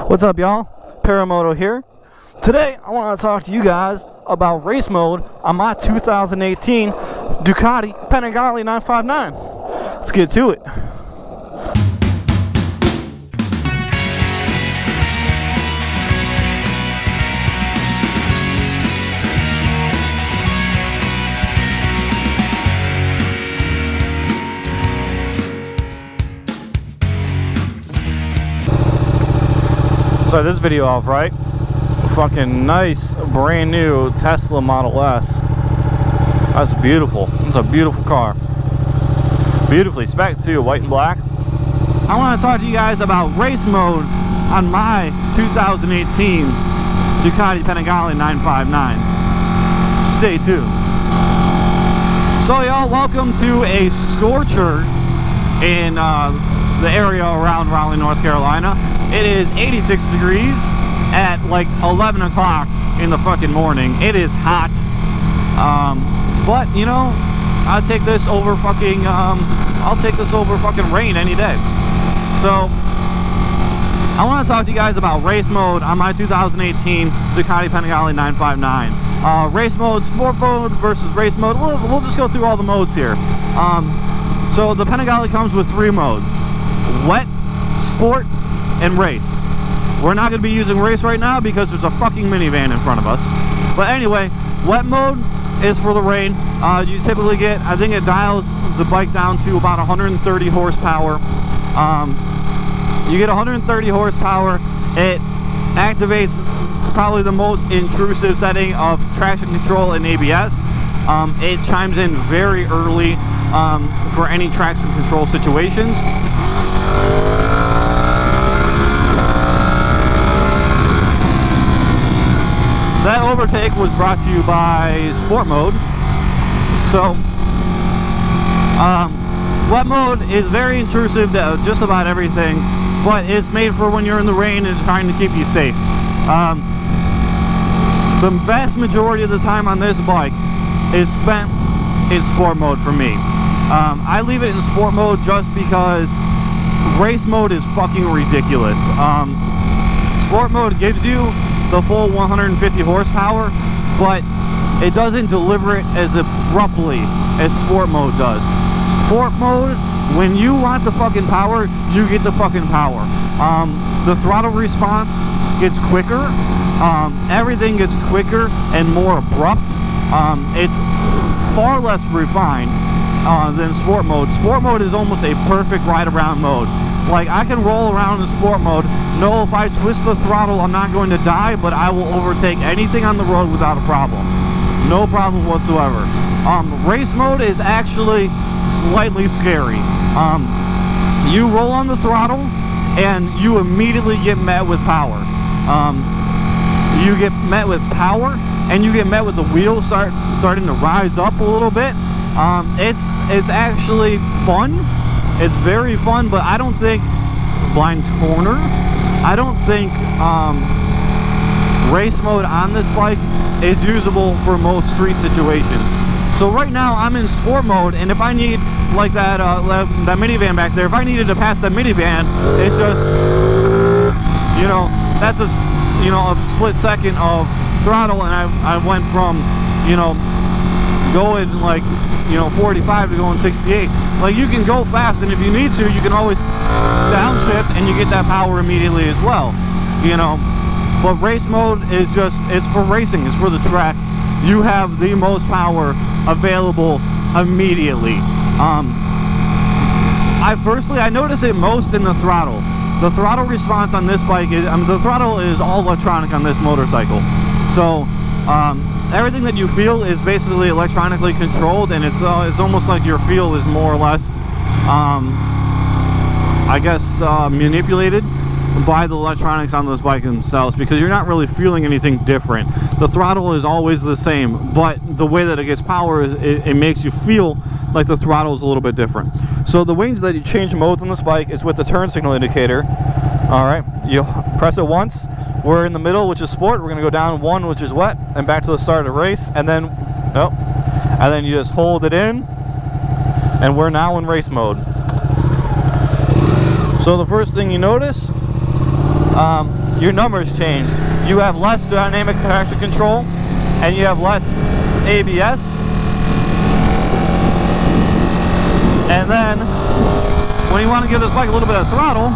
What's up, y'all? Paramoto here. Today I want to talk to you guys about race mode on my 2018 Ducati Panigale 959. Let's get to it. Start this video off right. Fucking nice brand new Tesla Model S. That's beautiful. It's a beautiful car. Beautifully spec'd too, white and black. I want to talk to you guys about race mode on my 2018 Ducati Panigale 959. Stay tuned. So y'all, welcome to a scorcher in the area around Raleigh, North Carolina. It is 86 degrees at like 11 o'clock in the fucking morning. It is hot. But you know, I'll take this over fucking rain any day. So I want to talk to you guys about race mode on my 2018 Ducati Panigale 959. Race mode, sport mode versus race mode. We'll just go through all the modes here. So the Panigale comes with 3 modes: wet, sport, and race. We're not going to be using race right now because there's a fucking minivan in front of us. But anyway, wet mode is for the rain. You typically get, I think it dials the bike down to about 130 horsepower. You get 130 horsepower. It activates probably the most intrusive setting of traction control and ABS. It chimes in very early for any traction control situations. That overtake was brought to you by sport mode. So wet mode is very intrusive to just about everything, but it's made for when you're in the rain and trying to keep you safe. The vast majority of the time on this bike is spent in sport mode for me. I leave it in sport mode just because race mode is fucking ridiculous. Sport mode gives you the full 150 horsepower, but it doesn't deliver it as abruptly as sport mode does. Sport mode, when you want the fucking power, you get the fucking power. The throttle response gets quicker. Everything gets quicker and more abrupt. It's far less refined than sport mode. Sport mode is almost a perfect ride around mode. Like, I can roll around in sport mode, know if I twist the throttle I'm not going to die, but I will overtake anything on the road without a problem. No problem whatsoever. Race mode is actually slightly scary. You roll on the throttle and you immediately get met with power. You get met with power and you get met with the wheels starting to rise up a little bit. It's actually fun. It's very fun, but I don't think blind corner. I don't think race mode on this bike is usable for most street situations. So right now I'm in sport mode, and if I need like that minivan back there, if I needed to pass that minivan, it's just, you know, that's a split second of throttle, and I went from, you know, going like, you know, 45 to going 68. Like, you can go fast, and if you need to, you can always downshift and you get that power immediately as well, you know. But race mode is just, it's for racing, it's for the track. You have the most power available immediately. I notice it most in the throttle. The throttle response on this bike is, the throttle is all electronic on this motorcycle. So everything that you feel is basically electronically controlled, and it's almost like your feel is more or less, I guess, manipulated by the electronics on this bike themselves, because you're not really feeling anything different. The throttle is always the same, but the way that it gets power, it makes you feel like the throttle is a little bit different. So the way that you change modes on this bike is with the turn signal indicator. All right, you press it once. We're in the middle, which is sport. We're going to go down 1, which is wet, and back to the start of the race, and then you just hold it in, and we're now in race mode. So the first thing you notice, your numbers changed. You have less dynamic traction control, and you have less ABS. And then, when you want to give this bike a little bit of throttle,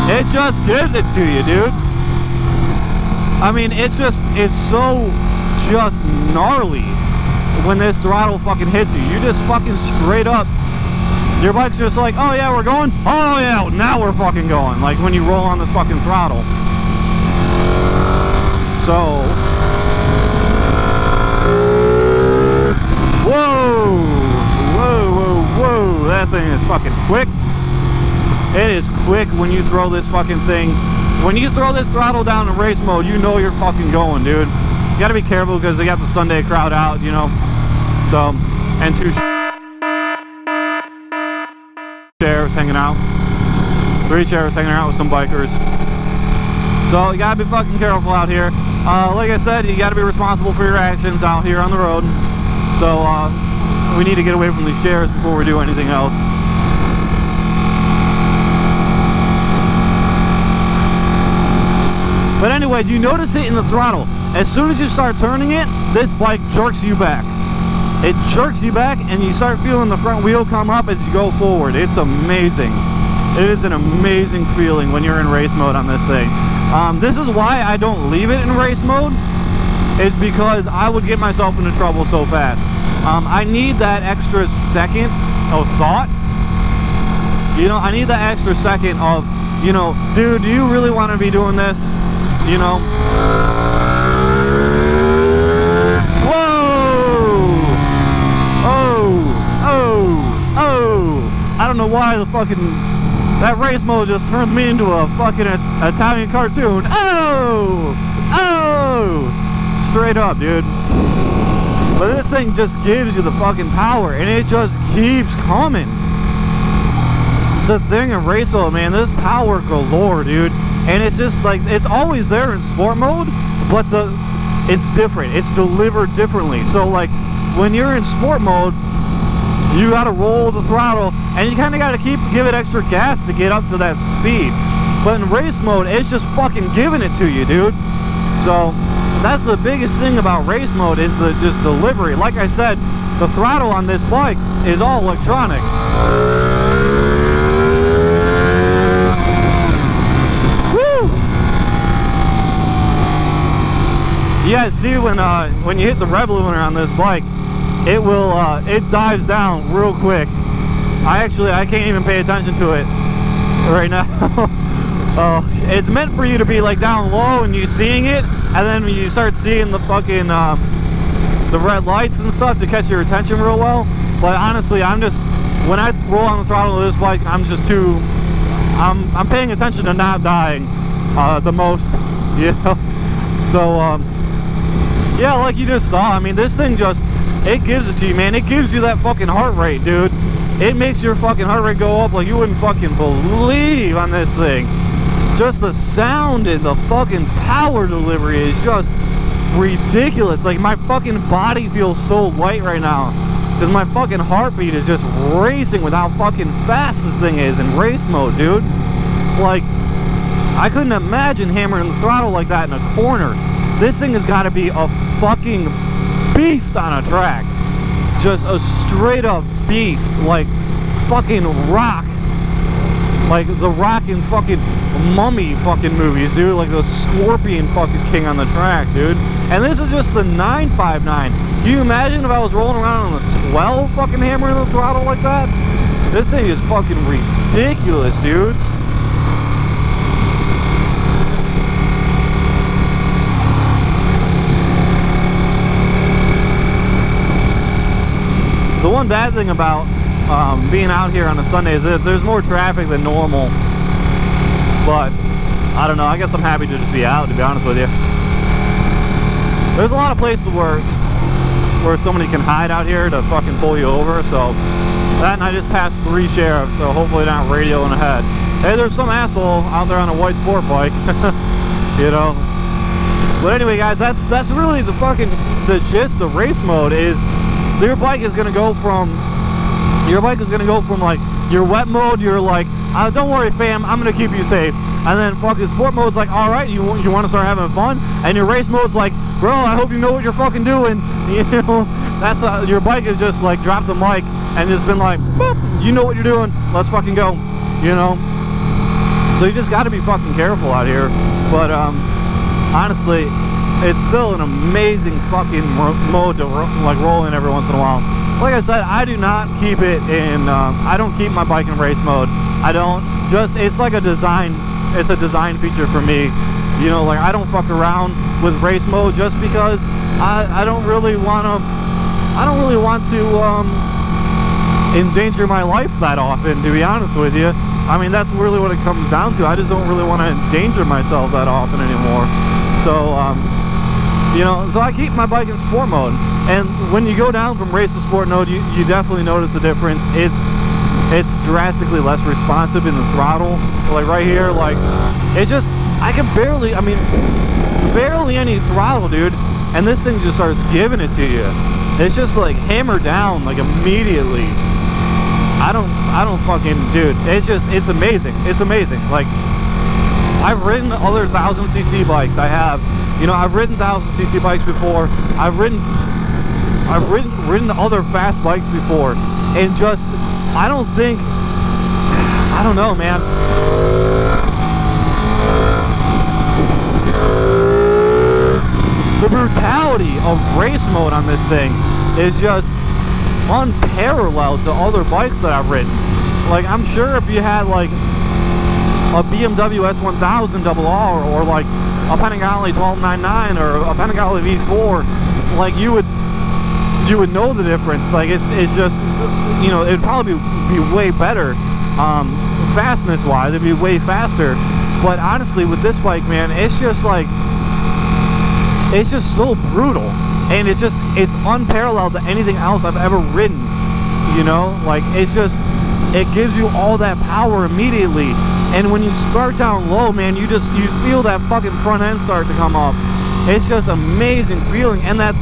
it just gives it to you, dude. I mean, it's so just gnarly when this throttle fucking hits you. You just fucking straight up, your bike's just like, oh yeah, we're going, oh yeah, now we're fucking going. Like when you roll on this fucking throttle. So, whoa, whoa, whoa, whoa, that thing is fucking quick. It is quick when you throw this fucking thing. When you throw this throttle down in race mode, you know you're fucking going, dude. You gotta be careful because they got the Sunday crowd out, you know. So, and 2 chairs hanging out. 3 chairs hanging out with some bikers. So, you gotta be fucking careful out here. Like I said, you gotta be responsible for your actions out here on the road. So, we need to get away from these chairs before we do anything else. But anyway, you notice it in the throttle. As soon as you start turning it, this bike jerks you back. It jerks you back and you start feeling the front wheel come up as you go forward. It's amazing. It is an amazing feeling when you're in race mode on this thing. This is why I don't leave it in race mode. It's because I would get myself into trouble so fast. I need that extra second of thought. You know, I need that extra second of, you know, dude, do you really want to be doing this? You know? Whoa! Oh! I don't know why the fucking, that race mode just turns me into a fucking Italian cartoon. Oh! Straight up, dude. But this thing just gives you the fucking power, and it just keeps coming. It's the thing in race mode, man. This power galore, dude. And it's just like, it's always there in sport mode, but it's different. It's delivered differently. So like, when you're in sport mode, you gotta roll the throttle, and you kinda gotta give it extra gas to get up to that speed. But in race mode, it's just fucking giving it to you, dude. So, that's the biggest thing about race mode, is the just delivery. Like I said, the throttle on this bike is all electronic. You guys see when you hit the rev limiter on this bike, it will it dives down real quick. I can't even pay attention to it right now. It's meant for you to be like down low and you seeing it, and then when you start seeing the fucking the red lights and stuff to catch your attention real well. But honestly, when I roll on the throttle of this bike, I'm paying attention to not dying the most, you know. So yeah, like you just saw, I mean, this thing just, it gives it to you, man. It gives you that fucking heart rate, dude. It makes your fucking heart rate go up like you wouldn't fucking believe on this thing. Just the sound and the fucking power delivery is just ridiculous. Like, my fucking body feels so light right now because my fucking heartbeat is just racing with how fucking fast this thing is in race mode, dude. Like, I couldn't imagine hammering the throttle like that in a corner. This thing has got to be a fucking beast on a track. Just a straight up beast. Like fucking Rock. Like the Rock in fucking Mummy fucking movies, dude. Like the Scorpion fucking king on the track, dude. And this is just the 959. Can you imagine if I was rolling around on the 12 fucking hammering the throttle like that? This thing is fucking ridiculous, dudes. The one bad thing about being out here on a Sunday is that there's more traffic than normal. But I don't know, I guess I'm happy to just be out, to be honest with you. There's a lot of places where somebody can hide out here to fucking pull you over. So that, and I just passed 3 sheriffs, so hopefully they're not radioing ahead. Hey, there's some asshole out there on a white sport bike. You know. But anyway, guys, that's really the gist of race mode. Is your bike is gonna go from like Your wet mode, you're like, don't worry fam, I'm gonna keep you safe. And then fucking sport mode's like, alright, you want to start having fun? And your race mode's like, bro, I hope you know what you're fucking doing. You know, that's your bike is just like dropped the mic and just been like, boop, you know what you're doing, let's fucking go. You know, so you just got to be fucking careful out here. But honestly, it's still an amazing fucking mode to like roll in every once in a while. Like I said, I do not keep it in I don't keep my bike in race mode. I don't. Just, it's like a design feature for me. You know, like I don't fuck around with race mode just because I don't really want to endanger my life that often, to be honest with you. I mean, that's really what it comes down to. I just don't really want to endanger myself that often anymore. So, you know, so I keep my bike in sport mode. And when you go down from race to sport mode, you definitely notice the difference. It's drastically less responsive in the throttle. Like right here, like, it just, I can barely any throttle, dude. And this thing just starts giving it to you. It's just like hammered down, like immediately. I don't fucking, dude, it's amazing. It's amazing. Like, I've ridden other 1000cc bikes. I have, you know, I've ridden 1000cc bikes before. I've ridden other fast bikes before, and just, I don't know, man. The brutality of race mode on this thing is just unparalleled to other bikes that I've ridden. Like, I'm sure if you had like a BMW S1000 RR or like a Panigale 1299 or a Panigale V4, like you would know the difference. Like, it's just, you know, it'd probably be way better fastness wise. It'd be way faster. But honestly, with this bike, man, it's just like, it's just so brutal. And it's unparalleled to anything else I've ever ridden, you know? Like, it's just, it gives you all that power immediately. And when you start down low, man, you feel that fucking front end start to come up. It's just amazing feeling. And that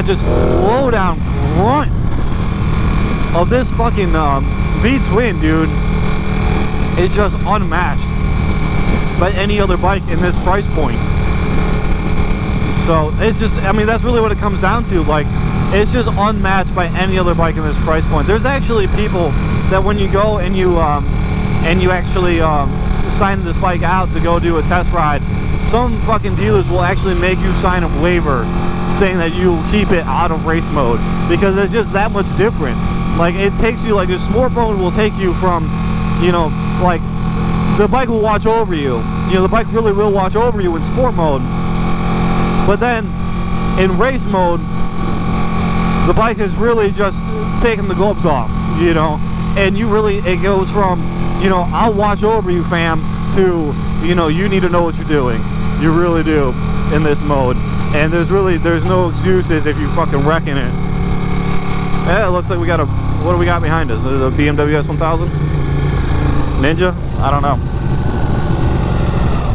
just low down grunt of this fucking V-twin, dude, is just unmatched by any other bike in this price point. So it's just, I mean, that's really what it comes down to. Like, it's just unmatched by any other bike in this price point. There's actually people that when you go and you actually sign this bike out to go do a test ride, some fucking dealers will actually make you sign a waiver saying that you'll keep it out of race mode because it's just that much different. Like, it takes you, like, the sport mode will take you from, you know, like, the bike will watch over you. You know, the bike really will watch over you in sport mode. But then, in race mode, the bike is really just taking the gloves off, you know? And it goes from, you know, I'll watch over you, fam, to, you know, you need to know what you're doing. You really do, in this mode. And there's no excuses if you fucking wrecking it. Yeah, it looks like we got what do we got behind us? Is it a BMW S1000? Ninja? I don't know.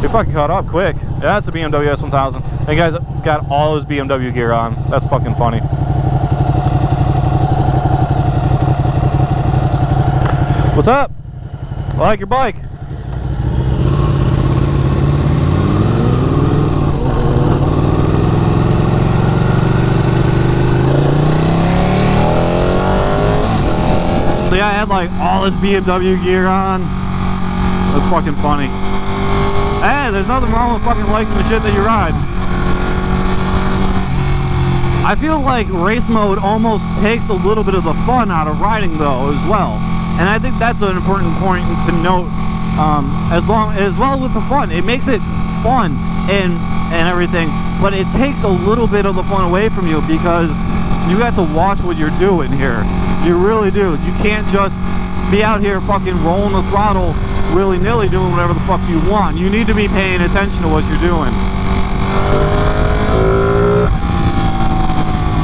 We fucking caught up quick. Yeah, that's a BMW S1000. Hey guys, got all his BMW gear on. That's fucking funny. What's up? I like your bike. The guy had like all his BMW gear on. That's fucking funny. Hey, there's nothing wrong with fucking liking the shit that you ride. I feel like race mode almost takes a little bit of the fun out of riding though as well. And I think that's an important point to note. As well with the fun. It makes it fun and everything, but it takes a little bit of the fun away from you because you got to watch what you're doing here. You really do. You can't just be out here fucking rolling the throttle willy-nilly doing whatever the fuck you want. You need to be paying attention to what you're doing.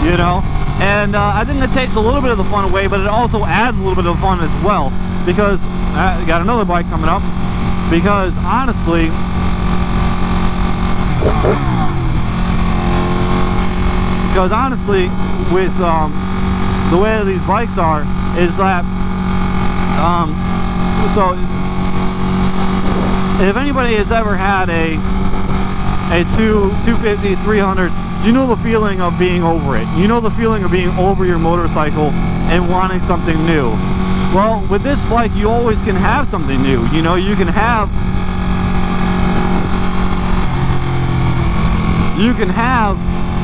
You know? And I think it takes a little bit of the fun away, but it also adds a little bit of fun as well. Because I got another bike coming up. Because honestly, with the way these bikes are, is that So if anybody has ever had a 250, 300, you know the feeling of being over it. You know the feeling of being over your motorcycle and wanting something new. Well, with this bike, you always can have something new. You know, you can have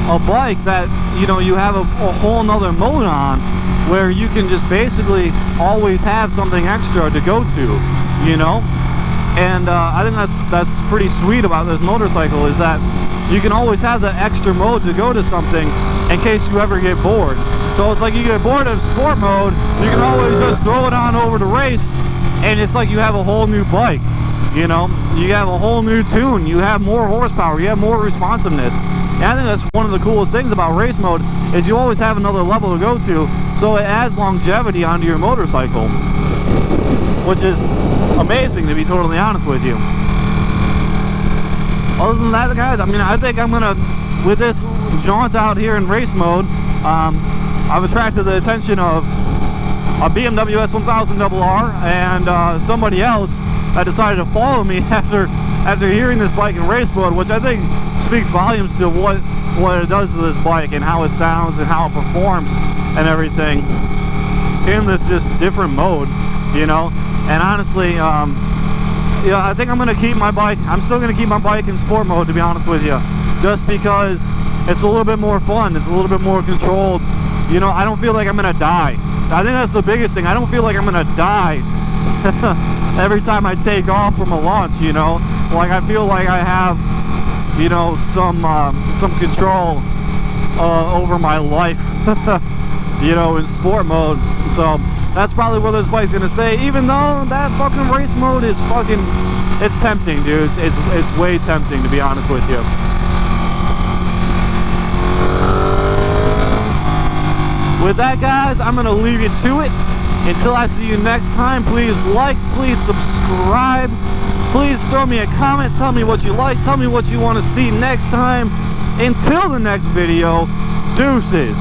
a bike that, you know, you have a whole nother mode on, where you can just basically always have something extra to go to, you know. And I think that's pretty sweet about this motorcycle, is that you can always have that extra mode to go to something in case you ever get bored. So it's like you get bored of sport mode, you can always just throw it on over to race, and it's like you have a whole new bike, you know. You have a whole new tune, you have more horsepower, you have more responsiveness. And I think that's one of the coolest things about race mode, is you always have another level to go to, so it adds longevity onto your motorcycle, which is amazing, to be totally honest with you. Other than that, guys, I mean, I think I'm gonna, with this jaunt out here in race mode, I've attracted the attention of a BMW S1000RR and somebody else that decided to follow me after hearing this bike in race mode, which I think speaks volumes to what it does to this bike and how it sounds and how it performs and everything in this just different mode, you know. And honestly, yeah, I think I'm gonna keep my bike. I'm still gonna keep my bike in sport mode, to be honest with you, just because it's a little bit more fun. It's a little bit more controlled. You know, I don't feel like I'm gonna die. I think that's the biggest thing. I don't feel like I'm gonna die every time I take off from a launch. You know, like I feel like I have, you know, some control over my life. You know, in sport mode. So that's probably where this bike's gonna stay, even though that fucking race mode is fucking, it's tempting, dude. It's way tempting, to be honest with you. With that, guys, I'm gonna leave you to it. Until I see you next time, please like, please subscribe, please throw me a comment, tell me what you like, tell me what you want to see next time. Until the next video, deuces.